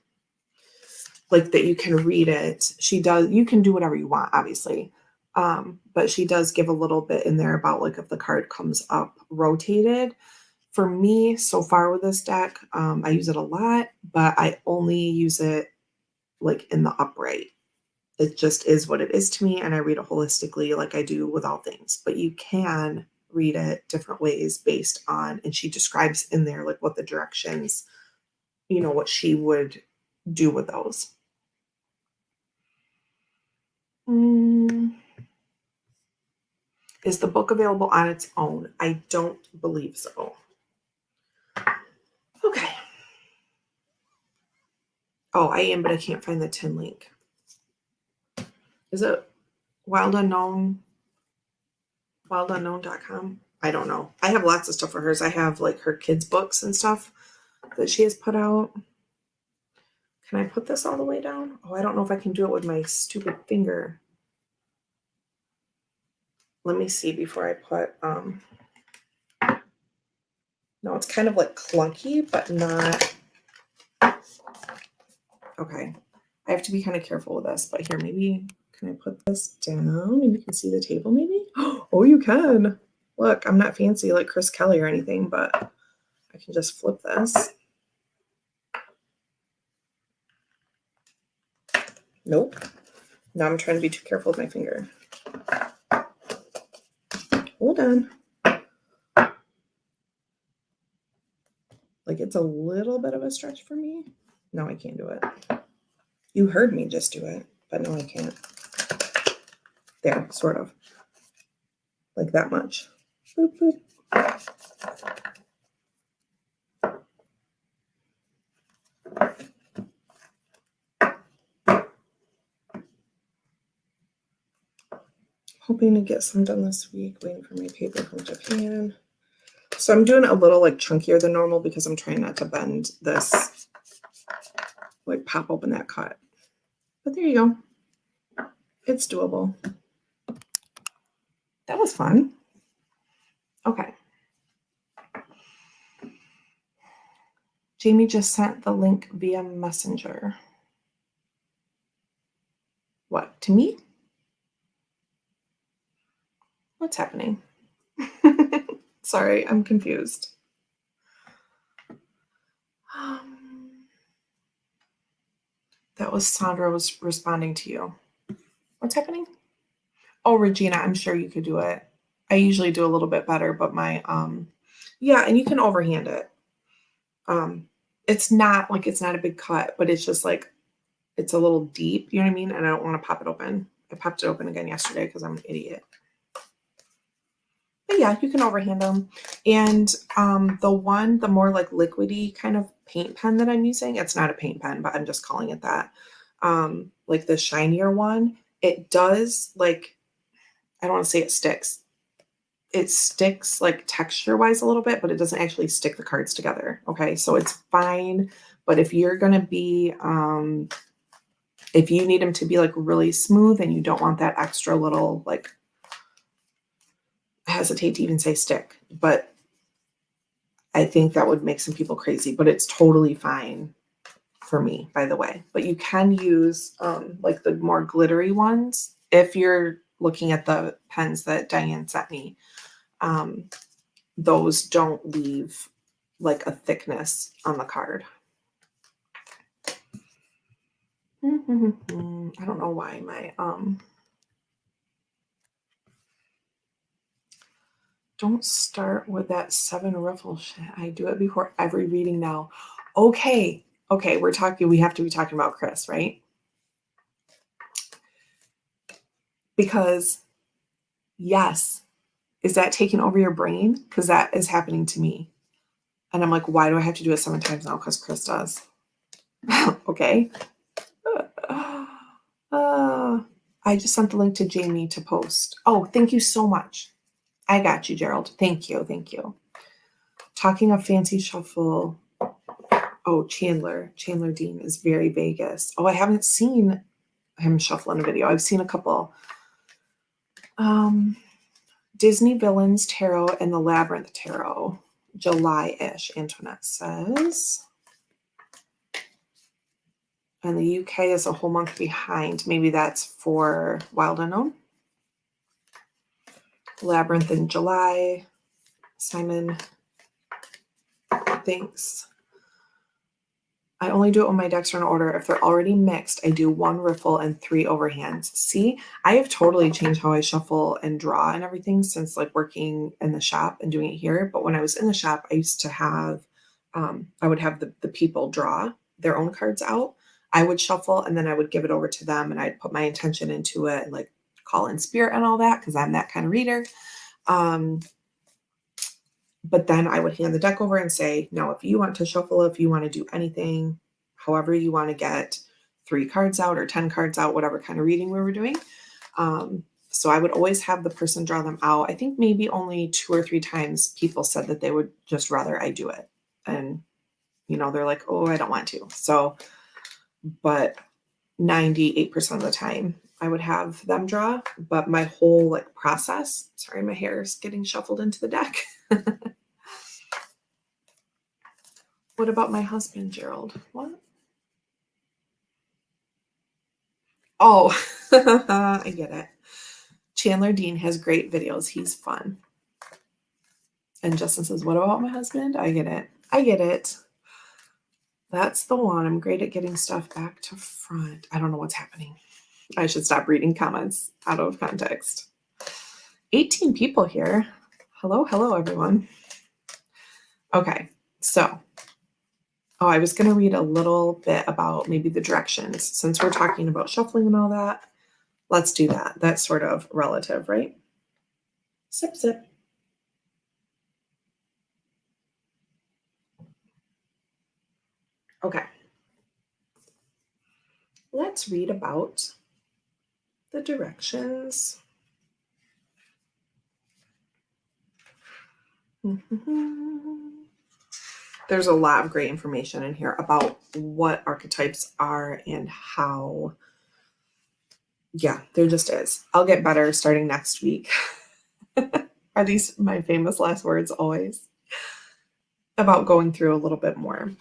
Like that you can read it. You can do whatever you want, obviously. But she does give a little bit in there about like if the card comes up rotated. For me, so far with this deck, I use it a lot, but I only use it like in the upright. It just is what it is to me, and I read it holistically like I do with all things. But you can read it different ways based on, and she describes in there like what the directions, you know, what she would do with those. Is the book available on its own? I don't believe so. Okay. Oh, I am, but I can't find the 10 link. Is it wildunknown.com? I don't know. I have lots of stuff for hers. I have like her kids' books and stuff that she has put out. Can I put this all the way down? Oh, I don't know if I can do it with my stupid finger. Let me see before I put, no, it's kind of like clunky, but not, okay. I have to be kind of careful with this, but here, maybe Can I put this down and you can see the table maybe? Oh, you can. Look, I'm not fancy like Chris Kelly or anything, but I can just flip this. Nope. Now I'm trying to be too careful with my finger. Hold on. Like it's a little bit of a stretch for me. No, I can't do it. You heard me just do it, but no, I can't. There, sort of. Like that much. Boop, boop. Hoping to get some done this week, waiting for my paper from Japan. So I'm doing a little like chunkier than normal because I'm trying not to bend this, like pop open that cut. But there you go. It's doable. That was fun. Okay. Jamie just sent the link via Messenger. What, to me? What's happening? Sorry, I'm confused. That was Sandra was responding to you. What's happening? Oh, Regina, I'm sure you could do it. I usually do a little bit better, but my, yeah, and you can overhand it. It's not a big cut, but it's just like, it's a little deep, you know what I mean? And I don't want to pop it open. I popped it open again yesterday because I'm an idiot. But yeah, you can overhand them. And the more like liquidy kind of paint pen that I'm using, it's not a paint pen, but I'm just calling it that. Like the shinier one, it does like, I don't want to say it sticks. It sticks like texture wise a little bit, but it doesn't actually stick the cards together. Okay. So it's fine. But if you're going to be, if you need them to be like really smooth and you don't want that extra little, like, I hesitate to even say stick, but I think that would make some people crazy, but it's totally fine for me, by the way. But you can use like the more glittery ones if you're looking at the pens that Diane sent me. Those don't leave like a thickness on the card. I don't know why my don't start with that 7 riffle shit. I do it before every reading now. Okay, we have to be talking about Chris, right? Because yes, is that taking over your brain? Because that is happening to me. And I'm like, why do I have to do it 7 times now? Because Chris does. Okay. I just sent the link to Jamie to post. Oh, thank you so much. I got you, Gerald. Thank you. Talking of fancy shuffle. Oh, Chandler Dean is very Vegas. Oh, I haven't seen him shuffle in a video. I've seen a couple. Disney Villains Tarot and the Labyrinth Tarot. July-ish, Antoinette says. And the UK is a whole month behind. Maybe that's for Wild Unknown. Labyrinth in July. Simon, thanks. I only do it when my decks are in order. If they're already mixed, I do 1 riffle and 3 overhands. See, I have totally changed how I shuffle and draw and everything since like working in the shop and doing it here. But when I was in the shop, I used to have, I would have the people draw their own cards out. I would shuffle and then I would give it over to them and I'd put my intention into it and like call in spirit and all that because I'm that kind of reader. But then I would hand the deck over and say, no, if you want to shuffle, if you want to do anything, however you want to get 3 cards out or 10 cards out, whatever kind of reading we were doing. So I would always have the person draw them out. I think maybe only 2 or 3 times people said that they would just rather I do it. And, they're like, oh, I don't want to. So, but 98% of the time I would have them draw, but my whole like process, sorry, my hair is getting shuffled into the deck. What about my husband, Gerald? What? Oh, I get it. Chandler Dean has great videos. He's fun. And Justin says, what about my husband? I get it. I get it. That's the one. I'm great at getting stuff back to front. I don't know what's happening. I should stop reading comments out of context. 18 people here. Hello, everyone. Okay, so, I was going to read a little bit about maybe the directions. Since we're talking about shuffling and all that, let's do that. That's sort of relative, right? Sip, sip. Okay. Let's read about the directions. There's a lot of great information in here about what archetypes are and how. Yeah, there just is. I'll get better starting next week. Are these my famous last words always? About going through a little bit more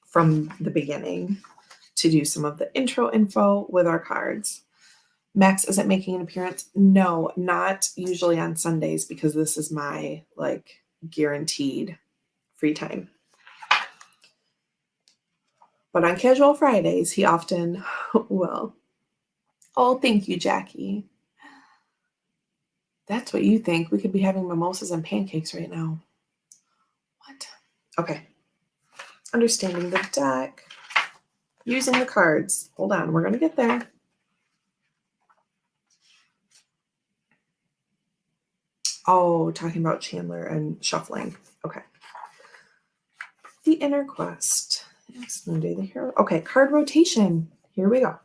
from the beginning to do some of the intro info with our cards. Max isn't making an appearance. No, not usually on Sundays because this is my guaranteed free time. But on casual Fridays, he often will. Oh, thank you, Jackie. That's what you think. We could be having mimosas and pancakes right now. What? Okay. Understanding the deck. Using the cards. Hold on, we're going to get there. Oh, talking about Chandler and shuffling. Okay. The Inner Quest. Next Monday, the Hero. Okay, card rotation. Here we go.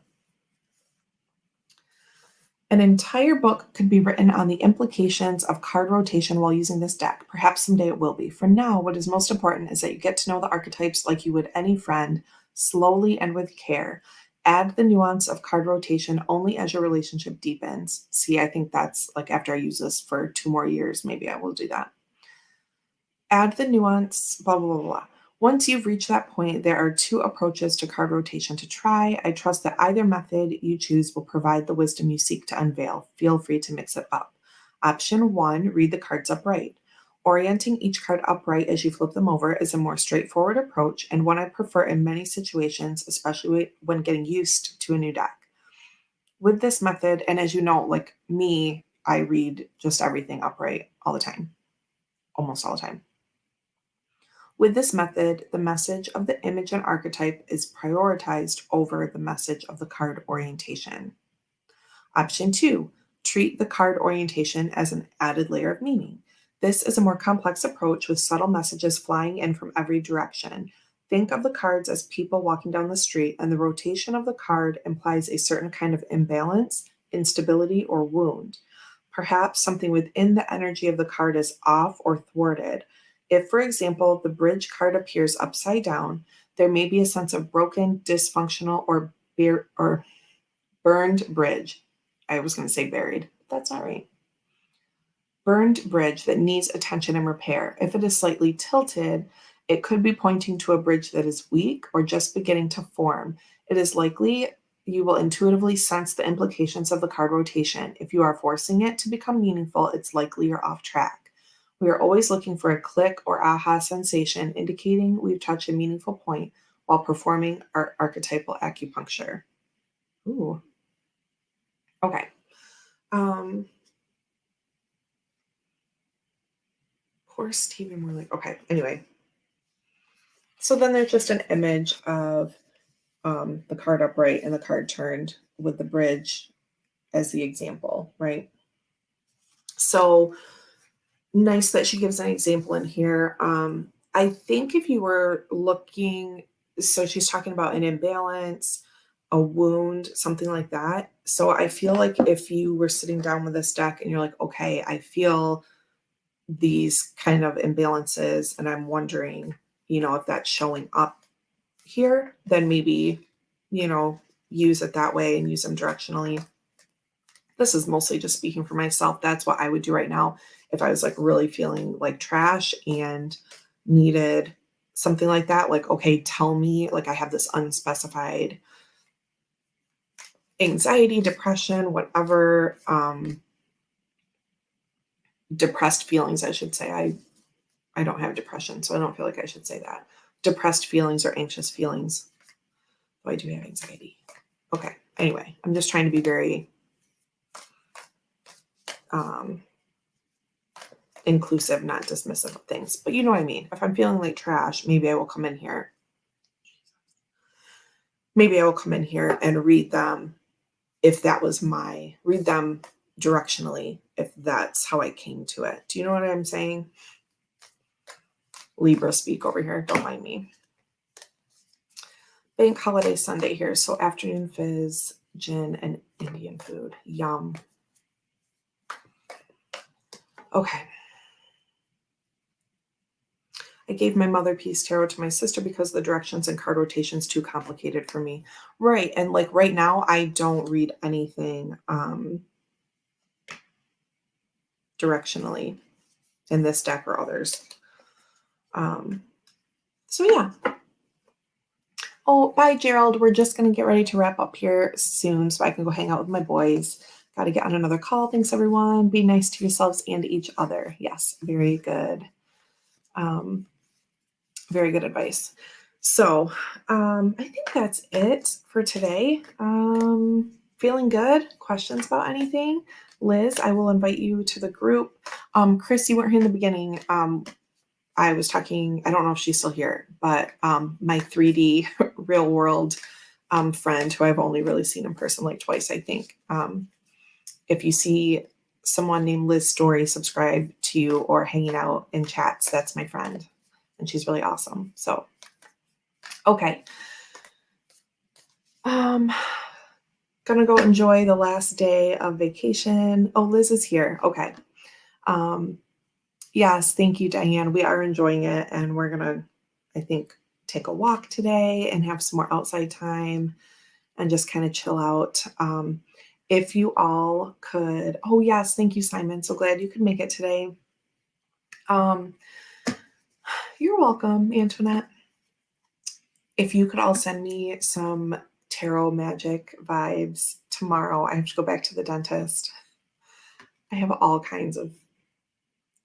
An entire book could be written on the implications of card rotation while using this deck. Perhaps someday it will be. For now, what is most important is that you get to know the archetypes like you would any friend, slowly and with care. Add the nuance of card rotation only as your relationship deepens. See, I think that's after I use this for 2 more years, maybe I will do that. Add the nuance, blah, blah, blah, blah. Once you've reached that point, there are 2 approaches to card rotation to try. I trust that either method you choose will provide the wisdom you seek to unveil. Feel free to mix it up. Option 1, read the cards upright. Orienting each card upright as you flip them over is a more straightforward approach and one I prefer in many situations, especially when getting used to a new deck. With this method, and as you know, me, I read just everything upright all the time, almost all the time. With this method, the message of the image and archetype is prioritized over the message of the card orientation. Option 2, treat the card orientation as an added layer of meaning. This is a more complex approach with subtle messages flying in from every direction. Think of the cards as people walking down the street, and the rotation of the card implies a certain kind of imbalance, instability, or wound. Perhaps something within the energy of the card is off or thwarted. If, for example, the bridge card appears upside down, there may be a sense of broken, dysfunctional, or burned bridge. I was going to say buried, but that's not right. Burned bridge that needs attention and repair. If it is slightly tilted, it could be pointing to a bridge that is weak or just beginning to form. It is likely you will intuitively sense the implications of the card rotation. If you are forcing it to become meaningful, it's likely you're off track. We are always looking for a click or aha sensation, indicating we've touched a meaningful point while performing our archetypal acupuncture. Ooh. Okay. Poor Stephen Morley. Okay, anyway. So then there's just an image of the card upright and the card turned with the bridge as the example, right? So nice that she gives an example in here. I think if you were looking, so she's talking about an imbalance, a wound, something like that. So I feel like if you were sitting down with this deck and you're like, okay, I feel these kind of imbalances and I'm wondering, if that's showing up here, then maybe, use it that way and use them directionally. This is mostly just speaking for myself. That's what I would do right now if I was really feeling like trash and needed something like that. Okay, tell me, I have this unspecified anxiety, depression, whatever, depressed feelings, I should say. I don't have depression, so I don't feel like I should say that. Depressed feelings or anxious feelings. Oh, I do have anxiety. Okay. Anyway, I'm just trying to be very inclusive, not dismissive of things. But you know what I mean. If I'm feeling like trash, maybe I will come in here. Maybe I will come in here and read them if that was read them directionally, if that's how I came to it. Do you know what I'm saying? Libra speak over here. Don't mind me. Bank holiday Sunday here. So afternoon fizz, gin, and Indian food. Yum. Okay. I gave my Mother Peace Tarot to my sister because the directions and card rotation's too complicated for me. Right. And like right now, I don't read anything directionally in this deck or others. So yeah. Oh, bye, Gerald. We're just going to get ready to wrap up here soon so I can go hang out with my boys. Got to get on another call. Thanks, everyone. Be nice to yourselves and each other. Yes, very good. Very good advice. So I think that's it for today. Feeling good? Questions about anything? Liz, I will invite you to the group. Chris, you weren't here in the beginning. I was talking, I don't know if she's still here, but my 3D real world friend who I've only really seen in person like twice, I think. If you see someone named Liz Story subscribe to you or hanging out in chats, that's my friend. And she's really awesome. So, okay. Gonna go enjoy the last day of vacation. Oh, Liz is here. Okay. Yes, thank you, Diane. We are enjoying it, and we're gonna, I think, take a walk today and have some more outside time and just kind of chill out. If you all could, oh yes, thank you, Simon. So glad you could make it today. You're welcome, Antoinette. If you could all send me some tarot magic vibes tomorrow, I have to go back to the dentist. I have all kinds of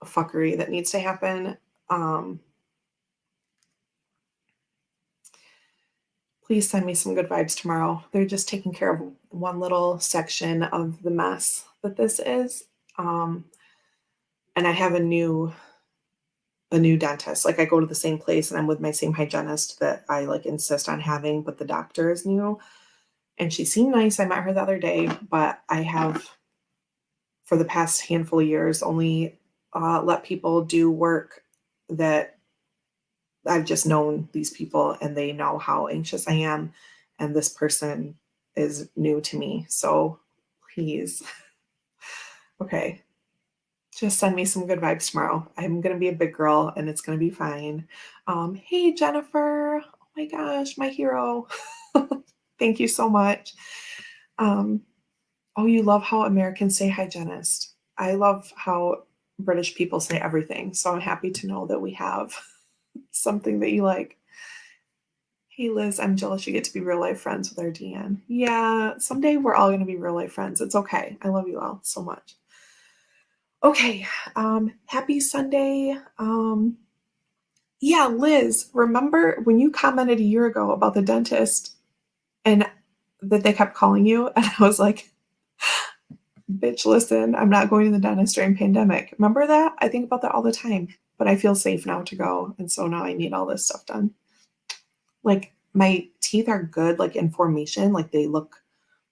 fuckery that needs to happen. Please send me some good vibes tomorrow. They're just taking care of one little section of the mess that this is. And I have a new dentist. Like I go to the same place and I'm with my same hygienist that I like insist on having, but the doctor is new. And she seemed nice. I met her the other day, but I have, for the past handful of years, only let people do work that I've just known these people and they know how anxious I am. And this person is new to me. So please, okay, just send me some good vibes tomorrow. I'm going to be a big girl and it's going to be fine. Hey, Jennifer. Oh my gosh, my hero. Thank you so much. Oh, you love how Americans say hygienist. I love how British people say everything. So I'm happy to know that we have something that you like. Hey, Liz, I'm jealous you get to be real life friends with our Deanne. Yeah, someday we're all going to be real life friends. It's okay. I love you all so much. Okay, happy Sunday. Yeah, Liz, remember when you commented a year ago about the dentist and that they kept calling you? And I was like, bitch, listen, I'm not going to the dentist during pandemic. Remember that? I think about that all the time, but I feel safe now to go. And so now I need all this stuff done. Like my teeth are good, like in formation, like they look,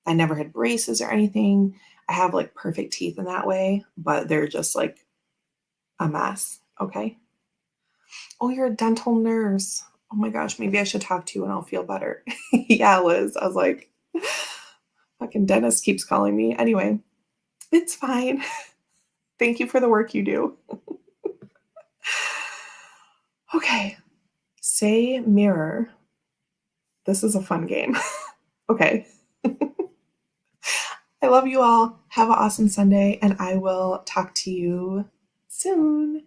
I never had braces or anything. I have like perfect teeth in that way, but they're just like a mess. Okay. Oh, you're a dental nurse. Oh my gosh, maybe I should talk to you and I'll feel better. Yeah, Liz. I was like, fucking dentist keeps calling me. Anyway, it's fine. Thank you for the work you do. Okay. Say mirror. This is a fun game. Okay. I love you all. Have an awesome Sunday, and I will talk to you soon.